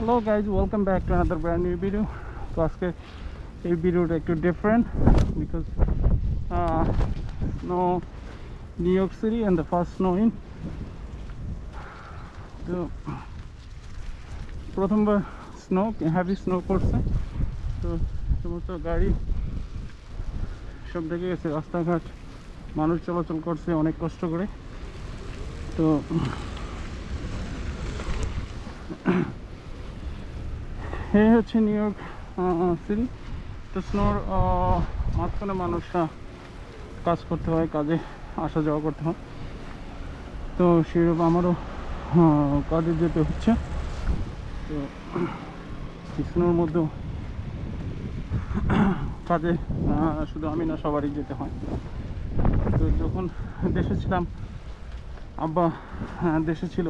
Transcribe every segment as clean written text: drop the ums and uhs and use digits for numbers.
Hello guys, welcome back to another brand new video. So আজকে এই ভিডিওটা একটু different because snow New York City and the first snow in তো প্রথমবার snow heavy snow পড়ছে। তো সমস্ত গাড়ি সব ঢেকে গেছে, রাস্তাঘাট মানুষ চলাচল করছে অনেক কষ্ট করে। তো এই হচ্ছে নিউ ইয়র্ক সিটি। তো স্নোর মাঝখানে মানুষরা কাজ করতে হয়, কাজে আসা যাওয়া করতে হয়। তো সেরকম আমারও কাজে যেতে হচ্ছে। তো স্নোর মধ্যেও কাজে শুধু আমি না, সবারই যেতে হয়। তো যখন দেশে ছিলাম, আব্বা দেশে ছিল,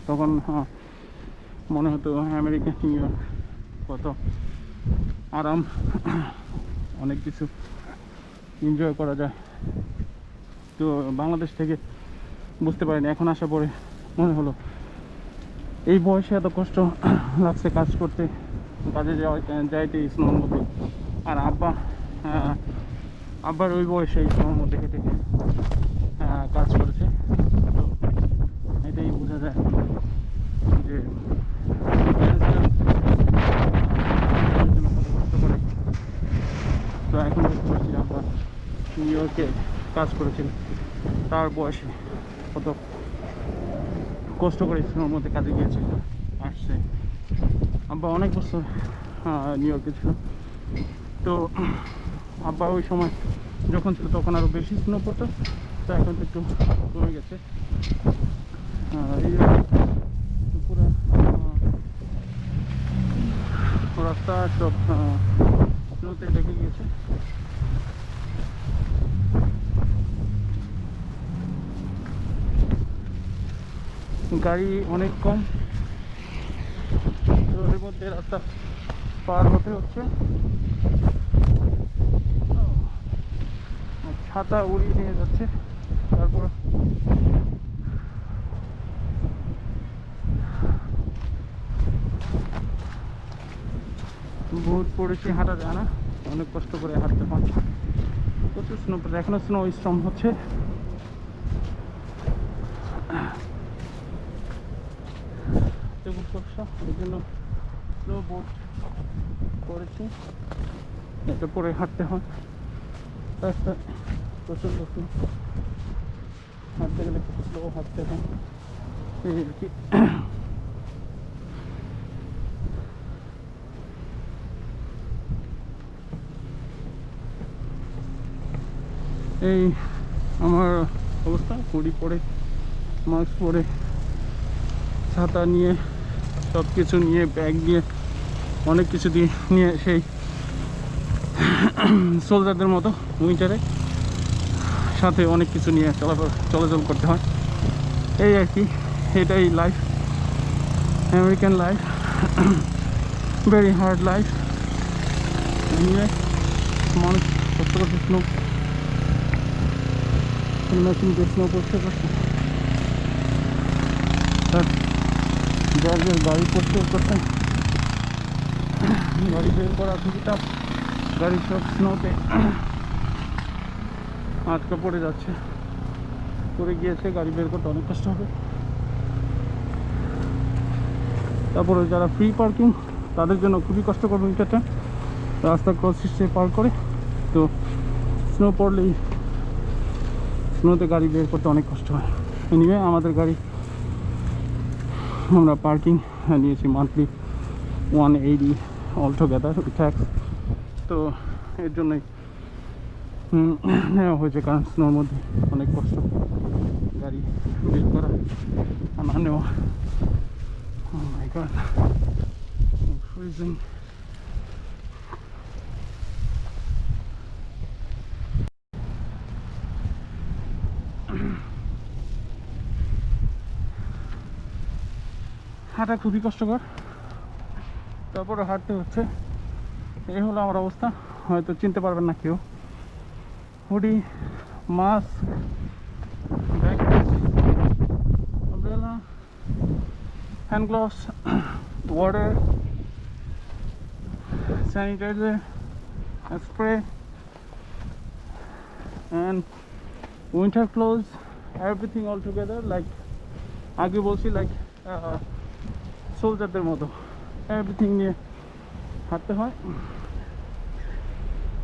তখন মনে হতো আমেরিকা নিউ ইয়র্ক কত আরাম, অনেক কিছু এনজয় করা যায়। তো বাংলাদেশ থেকে বুঝতে পারিনি, এখন আসা পরে মনে হলো এই বয়সে এত কষ্ট লাগছে কাজ করতে, কাজে যাইতে স্নোর মধ্যে। আর আব্বার ওই বয়সে এই স্নোর মধ্যে হেঁটে কাজ করেছে। তো এটাই বোঝা যায় যে কষ্ট করে। তো এখন দেখতে পাচ্ছি আব্বা নিউ ইয়র্কে কাজ করেছিল, তার বয়সে কত কষ্ট করে স্নোর মধ্যে কাজে গিয়েছে, আসছে। আব্বা অনেক বছর নিউ ইয়র্কে ছিল। তো আব্বা ওই সময় যখন ছিল তখন আরও বেশি স্নো পড়তো, তো এখন তো একটু কমে গেছে। এই পুরো রাস্তা সব স্নোতে ঢেকে গিয়েছে। গাড়ি অনেক কম, তো এর মধ্যে রাস্তা পার হতে হচ্ছে। ছাতা উড়িয়ে নিয়ে যাচ্ছে। তারপর বহুত পড়েছি, হাঁটা যায় না, অনেক কষ্ট করে হাঁটতে হয়। প্রচুর স্নো পড়ে, এখনো স্নো স্টর্ম হচ্ছে। খুব কষ্ট, এই জন্য স্লো বোট করেছি, এটা পরে হাঁটতে হয়। রাস্তা প্রচুর স্নো, হাঁটতে গেলে খুব স্লো হাঁটতে হয়, এই আর কি। এই আমার অবস্থা, হুডি পরে, মাস্ক পরে, ছাতা নিয়ে, সব কিছু নিয়ে, ব্যাগ নিয়ে, অনেক কিছু দিয়ে নিয়ে, সেই সোলজারদের মতো উইন্টারে সাথে অনেক কিছু নিয়ে চলাচল করতে হয়। এই আর কি, এটাই life, American life, very hard life. নিয়ে মানুষ কষ্ট করছে, স্নো মেশিন দিয়ে স্নো পরিষ্কার করছে, যার গাড়ি পরিষ্কার করছে, গাড়ি বের করা খুবই টাফ। গাড়ি সব স্নোতে আটকা পড়ে যাচ্ছে, পড়ে গিয়েছে, গাড়ি বের করতে অনেক কষ্ট হবে। তারপরে যারা ফ্রি পার্কিং, তাদের জন্য খুবই কষ্টকর উইন্টারটা, রাস্তা ক্রস হিসেবে পার করে। তো স্নো পড়লেই স্নোতে গাড়ি বের করতে অনেক কষ্ট হয়। এনিওয়ে আমাদের গাড়ি আমরা পার্কিং নিয়েছি monthly 180 all together with tax. তো এর জন্যই নেওয়া হয়েছে, কারণ স্নোর মধ্যে অনেক কষ্ট গাড়ি বের করা, না নেওয়া। Oh my God, I'm freezing. হাঁটা খুবই কষ্টকর, তারপরে হাঁটতে হচ্ছে। এই হলো আমার অবস্থা, হয়তো চিনতে পারবেন না কেউ। Hoodie, mask, backpack, umbrella, hand gloves, water, sanitizer, a spray, and winter clothes, everything all together. Like আগে বলছি, like সোলজারদের মতো এভরিথিং নিয়ে হাঁটতে হয়,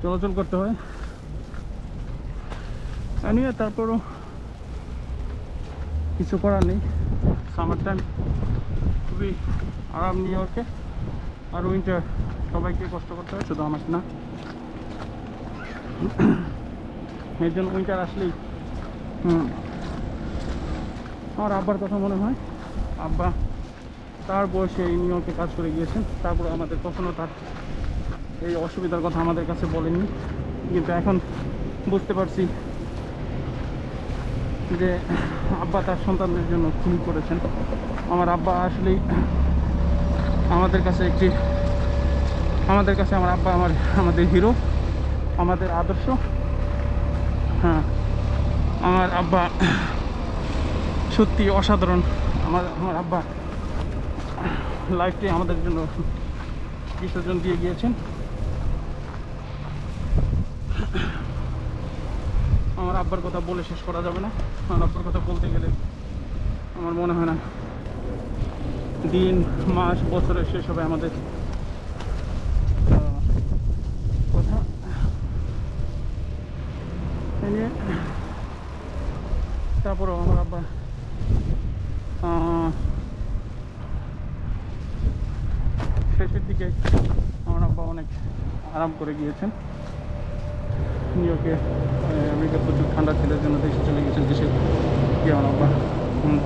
চলাচল করতে হয়। নিয়ে তারপরও কিছু করার নেই। সামার টাইম খুবই আরাম নিউ ইয়র্কে, আর উইন্টার সবাইকে কষ্ট করতে হয়, শুধু আমাকে না। এর জন্য উইন্টার আসলেই আমার আব্বার কথা মনে হয়। আব্বা তার বয়সে এই নিউ ইয়র্কে কাজ করে গিয়েছেন, তারপরে আমাদের কখনো তার এই অসুবিধার কথা আমাদের কাছে বলেননি, কিন্তু এখন বুঝতে পারছি যে আব্বা তার সন্তানদের জন্য কি করেছেন। আমার আব্বা আসলেই আমাদের কাছে আমার আব্বা আমাদের হিরো, আমাদের আদর্শ। হ্যাঁ, আমার আব্বা সত্যি অসাধারণ। আমার আব্বা লাইফটাই আমাদের জন্য বিসর্জন দিয়ে গিয়েছেন। আমার আব্বার কথা বলে শেষ করা যাবে না। আমার আব্বার কথা বলতে গেলে আমার মনে হয় না দিন, মাস, বছরের শেষ হবে আমাদের কথা নিয়ে। তারপরেও আমার আব্বা শেষের দিকে আমার আব্বা অনেক আরাম করে গিয়েছেন। নিউ ইয়র্কে আমেরিকা প্রচুর ঠান্ডা ছিল, জন্য দেশে চলে গেছেন। দেশে গিয়ে আমার আব্বা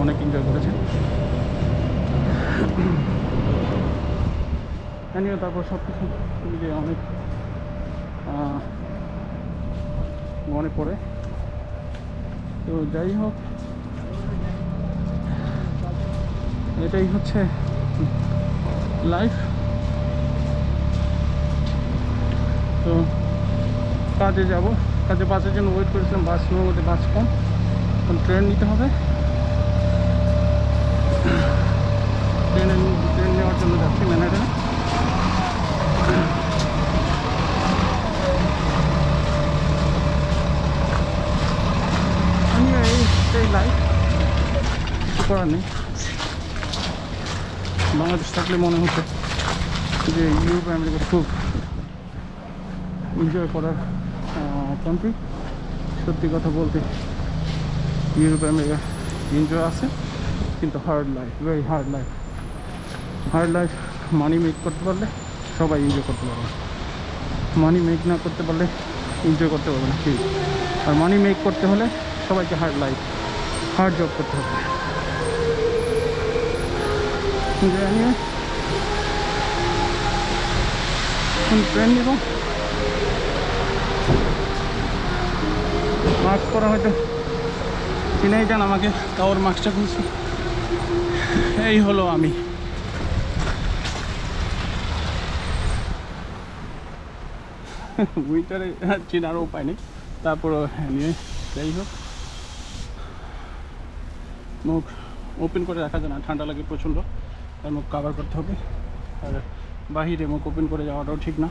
অনেক এনজয় করেছেন। নিয়ে তারপর সব কিছু মিলিয়ে অনেক মনে পড়ে। তো যাই হোক, এটাই হচ্ছে লাইফ। তো কাজে যাব, কাজে বাসের জন্য ওয়েট করেছিলাম, বাস মধ্যে বাস কম, এখন ট্রেন নিতে হবে। ট্রেন নেওয়ার জন্য যাচ্ছি ম্যানহাটনে। এই লাইফ, কিছু করার নেই। বাংলাদেশ থাকলে মনে হচ্ছে যে ইউরোপ আমেরিকা খুব এনজয় করার কান্ট্রি। সত্যি কথা বলতে ইউরোপ আমেরিকা এনজয় আছে, কিন্তু hard life, very hard life. Hard life মানি মেক করতে পারলে সবাই এনজয় করতে পারবে, মানি মেক না করতে পারলে এনজয় করতে পারবে না কেউ। আর মানি মেক করতে হলে সবাইকে হার্ড লাইফ, হার্ড জব করতে হবে। ট্রেন নিব, মাস্ক পরা হয়তো চিনাই যান আমাকে, তাওর মাস্কটা খুলছি। এই হলো আমি। উইন্টারে চেনার উপায় নেই, তারপরও নিয়ে যাই হোক। মুখ ওপেন করে রাখা যায় না, ঠান্ডা লাগে প্রচণ্ড, তার মুখ কাভার করতে হবে। আর বাহিরে মুখ ওপেন করে যাওয়াটাও ঠিক না।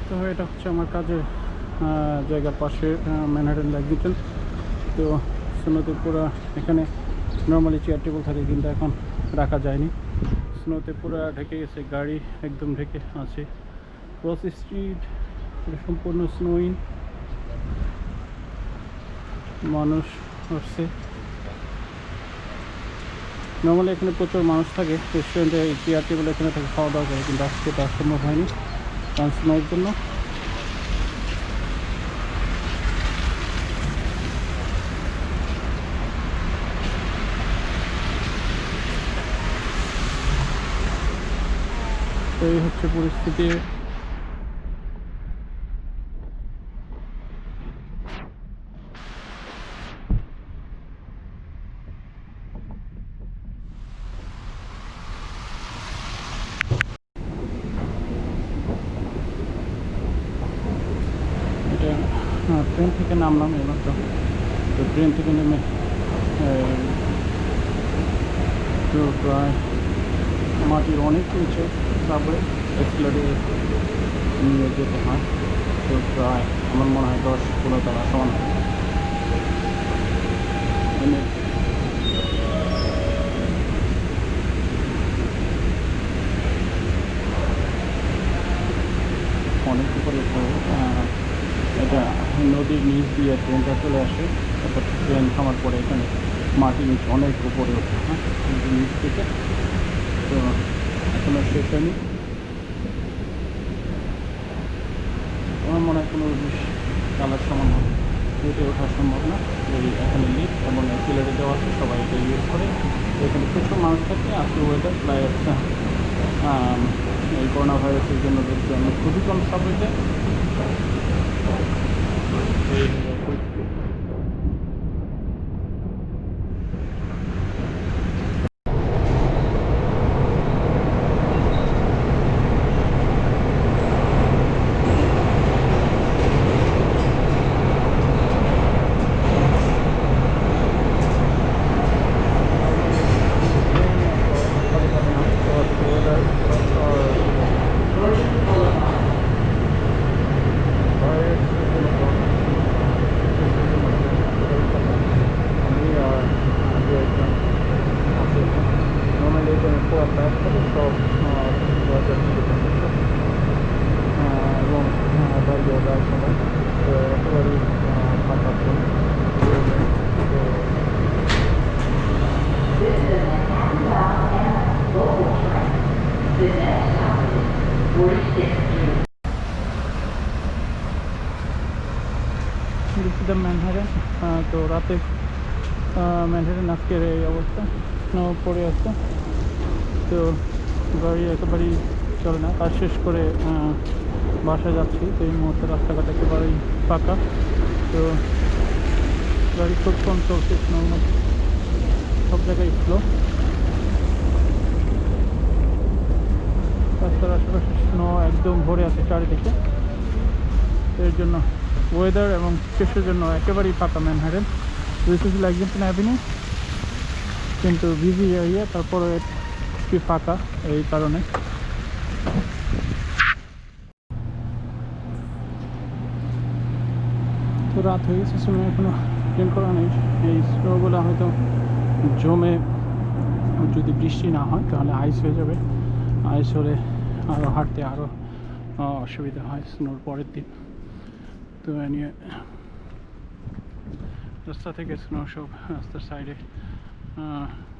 তো এটা হচ্ছে আমার কাজের জায়গার পাশে ম্যানহাটন লেক্সিংটন। তো স্নোতে পুরো এখানে নর্মালি চেয়ার টেবিল থাকে, কিন্তু এখন রাখা যায়নি, স্নোতে পুরো ঢেকে গেছে, গাড়ি একদম ঢেকে আছে। ক্রস স্ট্রিট সম্পূর্ণ স্নোইন, মানুষ আসছে। নর্মালি এখানে প্রচুর মানুষ থাকে, রেস্টুরেন্টে চেয়ার টেবিল এখানে থেকে খাওয়া দাওয়া করে, কিন্তু আজকে তা সম্ভব হয়নি কারণ স্নোর জন্য। এই হচ্ছে পরিস্থিতি। ট্রেন থেকে নামলাম এবার। তো ট্রেন থেকে নেমে তো প্রায় মাটির অনেক নিচে তারপরে এক্সপ্লোরে নিয়ে যেতে হয়। তো প্রায় আমার মনে হয় 10-15 তলা সমান অনেক উপরে এটা নদীর নিচ দিয়ে ট্রেনটা চলে আসে। তারপর ট্রেন থামার পরে এখানে মাটির নিচ অনেক উপরে ওঠে, হ্যাঁ, নিচ থেকে। তো এখনো শেষ হয়নি। আমার মনে হয় 15-20 তলার সমান হেঁটে ওঠা সম্ভব না। এই এখানে লিফট এবং সিলেটে দেওয়া আছে, সবাই এটা ইউজ করে। এখানে প্রচুর মানুষ থাকে। আজকে ওয়েদার প্রায় এই করোনা ভাইরাসের জন্য খুবই কম সাবওয়েতে। এবং দাঁড়িয়ে যাওয়ার সময় একেবারেই ফাঁকা ছিল। ম্যানহাটন। তো রাতে ম্যানহাটন আজকের এই অবস্থা, স্নো পড়ে আসছে। তো গাড়ি একেবারেই চলে না। কাজ শেষ করে বাসায় যাচ্ছি। তো এই মুহূর্তে রাস্তাঘাট একেবারেই ফাঁকা। তো গাড়ি খুব কম চলছে, স্নোর মধ্যে সব জায়গায় স্লো। রাস্তার আশেপাশে স্নো একদম ভরে আছে চারিদিকে। এর জন্য ওয়েদার এবং শেষের জন্য একেবারেই ফাঁকা Manhattan. This is Lexington avenue, কিন্তু বিজি এরিয়া, তারপরে একটু ফাঁকা এই কারণে। তো রাত হয়ে গেছে, সময় এখনো ক্লিন করা নেই। এই স্নোগুলো হয়তো জমে, যদি বৃষ্টি না হয় তাহলে আইস হয়ে যাবে। আইস হলে আরও হাঁটতে আরও অসুবিধা হয় স্নোর পরের দিন। তো এ নিয়ে রাস্তা থেকে স্নো সব রাস্তার সাইডে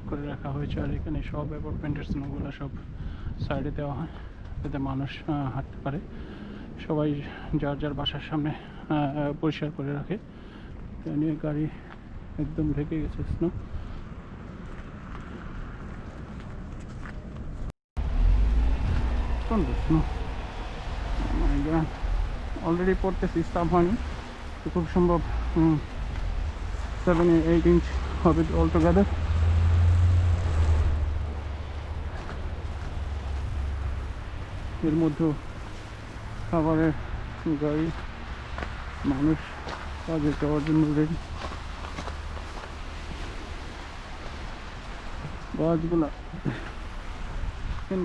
করে রাখা হয়েছে। আর এখানে সব অ্যাপার্টমেন্টের স্নোগুলো সব সাইডে দেওয়া হয় যাতে মানুষ হাঁটতে পারে। সবাই যার যার বাসার সামনে পরিষ্কার করে রাখে। এ নিয়ে গাড়ি একদম ঢেকে গেছে স্নো। স্নো অলরেডি পড়তেছি, স্টাফ হয়নি। তো খুব সম্ভব 7-8 ইঞ্চ হবে অল টুগেদার। এর মধ্যে খাবারের গাড়ি, মানুষ কাজে যাওয়ার জন্য রেডি। গাছগুলো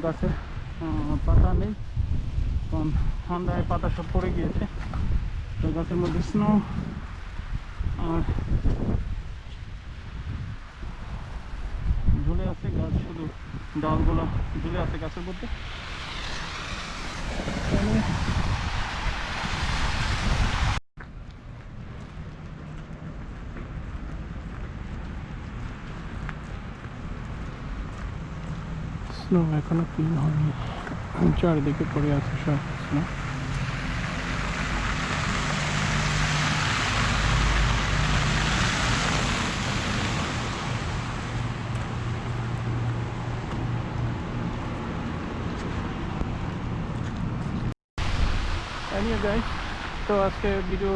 গাছে পাতা নেই, কারণ ঠান্ডায় পাতা সব পড়ে গিয়েছে। তো গাছের মধ্যে স্নো আর ঝুলে আছে গাছ, শুধু ডালগুলো ঝুলে আছে গাছের মধ্যে। স্নো এখনো ক্লিন হয়নি, চারিদিকে পড়ে আছে সব স্নো। এনিওয়ে গাইস, তো আজকে ভিডিও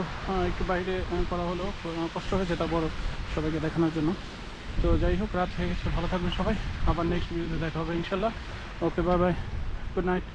একটু বাইরে করা হলো, কষ্ট হয়েছে তারপর সবাইকে দেখানোর জন্য। তো যাই হোক, রাত হয়ে গেছে, ভালো থাকবেন সবাই। আবার নেক্সট ভিডিওতে দেখা হবে ইনশাল্লাহ। ওকে, বাই বাই, গুড নাইট।